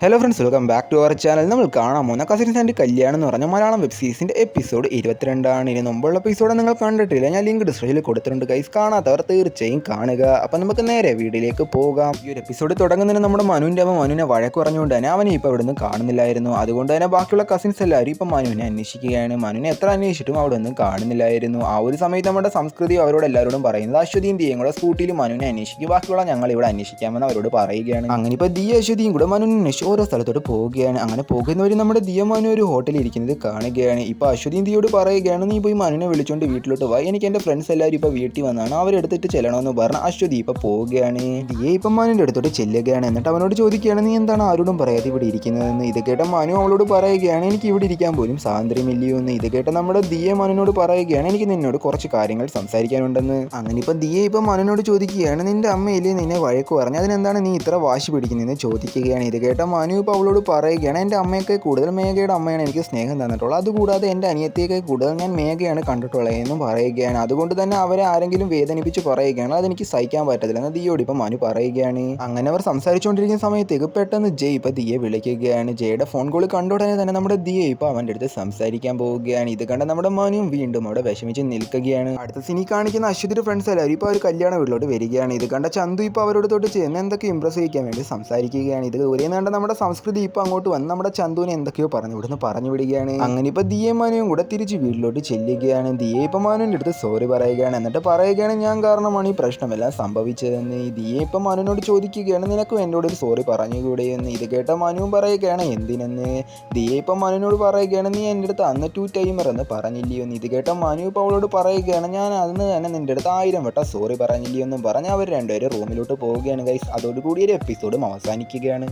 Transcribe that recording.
Hello friends, welcome back to our channel. നമ്മൾ കാണാൻ പോകുന്ന കസിൻസ് ആൻഡ് കല്യാണം എന്ന് പറഞ്ഞ മലയാളം വെബ് സീരീസിൻ്റെ എപ്പിസോഡ് 22 ഇനി മുമ്പുള്ള എപ്പിസോഡ് നിങ്ങൾ കണ്ടിട്ടില്ല, ഞാൻ ലിങ്ക് ഡിസ്ക്രിപ്ഷനിൽ കൊടുത്തിട്ടുണ്ട് ഗൈസ്. കാണാത്തവർ തീർച്ചയായും കാണുക. അപ്പം നമുക്ക് നേരെ വീഡിയോയിലേക്ക് പോകാം. ഈ ഒരു എപ്പിസോഡ് തുടങ്ങുന്നതിന് നമ്മുടെ മനുവിൻ്റെ അമ്മ മനുവിനെ വഴക്ക് പറഞ്ഞുകൊണ്ട് തന്നെ അവനെ ഇപ്പോൾ ഇവിടെ നിന്ന് കാണുന്നില്ലായിരുന്നു. അതുകൊണ്ട് തന്നെ ബാക്കിയുള്ള കസിൻസ് എല്ലാവരും ഇപ്പം മനുവിനെ അന്വേഷിക്കുകയാണ്. മനുവിനെ എത്ര അന്വേഷിച്ചിട്ടും അവിടെ ഒന്നും കാണുന്നില്ലായിരുന്നു. ആ ഒരു സമയത്ത് നമ്മുടെ സംസ്കൃതി അവരോട് എല്ലാവരോടും പറയുന്നത് അശ്വതിയും ദിയയും കൂടെ സ്കൂട്ടിയിൽ മനുവിനെ അന്വേഷിക്കും, ബാക്കിയുള്ള ഞങ്ങൾ ഇവിടെ അന്വേഷിക്കാമെന്ന് അവരോട് പറയുകയാണ്. അങ്ങനെ ഇപ്പോൾ ദിയ അശ്വതിയും കൂടെ മനുവിനെ അന്വേഷിച്ച് ഓരോ സ്ഥലത്തോട്ട് പോവുകയാണ്. അങ്ങനെ പോകുന്നവർ നമ്മുടെ ദിയ മനു ഒരു ഹോട്ടലിൽ ഇരിക്കുന്നത് കാണുകയാണ്. ഇപ്പോൾ അശ്വതിയും ദിയോട് പറയുകയാണ്, നീ പോയി മനുവിനെ വിളിച്ചുകൊണ്ട് വീട്ടിലോട്ട് പോയി, എനിക്ക് എൻ്റെ ഫ്രണ്ട്സ് എല്ലാവരും ഇപ്പോൾ വീട്ടിൽ വന്നാണ്, അവരെടുത്തിട്ട് ചെല്ലണമെന്ന് പറഞ്ഞ് അശ്വതി ഇപ്പോൾ പോവുകയാണ്. ദിയ ഇപ്പം മനുവിൻ്റെ അടുത്തോട്ട് ചെല്ലുകയാണ്. എന്നിട്ട് അവനോട് ചോദിക്കുകയാണ്, നീ എന്താണ് ആരോടും പറയാതെ ഇവിടെ ഇരിക്കുന്നതെന്ന്. ഇത് കേട്ട മനു അവളോട് പറയുകയാണ്, എനിക്ക് ഇവിടെ ഇരിക്കാൻ പോലും സ്വാതന്ത്ര്യമില്ലയോ എന്ന്. ഇത് കേട്ട നമ്മുടെ ദിയ മനുവിനോട് പറയുകയാണ്, എനിക്ക് നിന്നോട് കുറച്ച് കാര്യങ്ങൾ സംസാരിക്കാനുണ്ടെന്ന്. അങ്ങനെ ഇപ്പം ദിയ ഇപ്പം മനുവിനോട് ചോദിക്കുകയാണ്, നിന്റെ അമ്മയില്ലേ നിന്നെ വഴക്ക് പറഞ്ഞു, അതിനെന്താണ് നീ ഇത്ര വാശി പിടിക്കുന്നതെന്ന് ചോദിക്കുകയാണ്. ഇത് കേട്ട മനു ഇപ്പോൾ അവളോട് പറയുകയാണ്, എൻ്റെ അമ്മയൊക്കെ കൂടുതൽ മേഘയുടെ അമ്മയാണ് എനിക്ക് സ്നേഹം തന്നിട്ടുള്ളത്, അതുകൂടാതെ എൻ്റെ അനിയത്തിയൊക്കെ കൂടുതൽ ഞാൻ മേഘയാണ് കണ്ടിട്ടുള്ളത് എന്നും പറയുകയാണ്. അതുകൊണ്ട് തന്നെ അവരെ ആരെങ്കിലും വേദനിപ്പിച്ച് പറയുകയാണ്, അതെനിക്ക് സഹിക്കാൻ പറ്റത്തില്ല എന്ന് ദിയോട് ഇപ്പം മനു പറയുകയാണ്. അങ്ങനെ അവർ സംസാരിച്ചുകൊണ്ടിരിക്കുന്ന സമയത്തേക്ക് പെട്ടെന്ന് ജയ് ഇപ്പം ദിയെ വിളിക്കുകയാണ്. ജയുടെ ഫോൺ കോൾ കണ്ടുടനെ തന്നെ നമ്മുടെ ദിയ ഇപ്പം അവൻ്റെ അടുത്ത് സംസാരിക്കാൻ പോവുകയാണ്. ഇത് കണ്ട നമ്മുടെ മനുവും വീണ്ടും അവിടെ വിഷമിച്ച് നിൽക്കുകയാണ്. അടുത്ത സിനി കാണിക്കുന്ന അശ്വതിയുടെ ഫ്രണ്ട്സ് എല്ലാവരും ഇപ്പോൾ ഒരു കല്യാണ വീട്ടിലോട്ട് വരികയാണ്. ഇത് കണ്ട ചന്തു ഇപ്പോൾ അവരോട് തൊട്ട് ചെയ്യുന്ന എന്തൊക്കെ ഇംപ്രസ് ചെയ്യിക്കാൻ വേണ്ടി സംസാരിക്കുകയാണ്. ഇത് ഒരേ കണ്ട നമ്മുടെ സംസ്കൃതി ഇപ്പോൾ അങ്ങോട്ട് വന്ന് നമ്മുടെ ചന്തുവിനെ എന്തൊക്കെയോ പറഞ്ഞു വിടുകയാണ്. അങ്ങനെ ഇപ്പോൾ ദിയെ മനുവും കൂടെ തിരിച്ച് വീട്ടിലോട്ട് ചെല്ലുകയാണ്. ദിയെ ഇപ്പം മനുവിൻ്റെ അടുത്ത് സോറി പറയുകയാണ്. എന്നിട്ട് പറയുകയാണ്, ഞാൻ കാരണമാണ് ഈ പ്രശ്നമെല്ലാം സംഭവിച്ചതെന്ന്. ദിയെ ഇപ്പം മനുവിനോട് ചോദിക്കുകയാണ്, നിനക്കും എന്നോട് ഒരു സോറി പറഞ്ഞുകൂടെ എന്ന്. ഇത് കേട്ട മനുവും പറയുകയാണ്, എന്തിനെന്ന്. ദിയെ ഇപ്പം മനുവിനോട് പറയുകയാണ്, നീ എൻ്റെ അടുത്ത് അന്ന് 2 ടൈമർ എന്ന് പറഞ്ഞില്ലയോ എന്ന്. ഇത് കേട്ട മനു ഇപ്പോൾ അവളോട് പറയുകയാണ്, ഞാൻ അന്ന് തന്നെ നിൻ്റെ അടുത്ത് 1000 വട്ടം സോറി പറഞ്ഞില്ലയോ എന്നും പറഞ്ഞ് അവർ രണ്ടുപേരും റൂമിലോട്ട് പോവുകയാണ് ഗൈസ്. അതോടുകൂടി ഒരു എപ്പിസോഡും അവസാനിക്കുകയാണ്.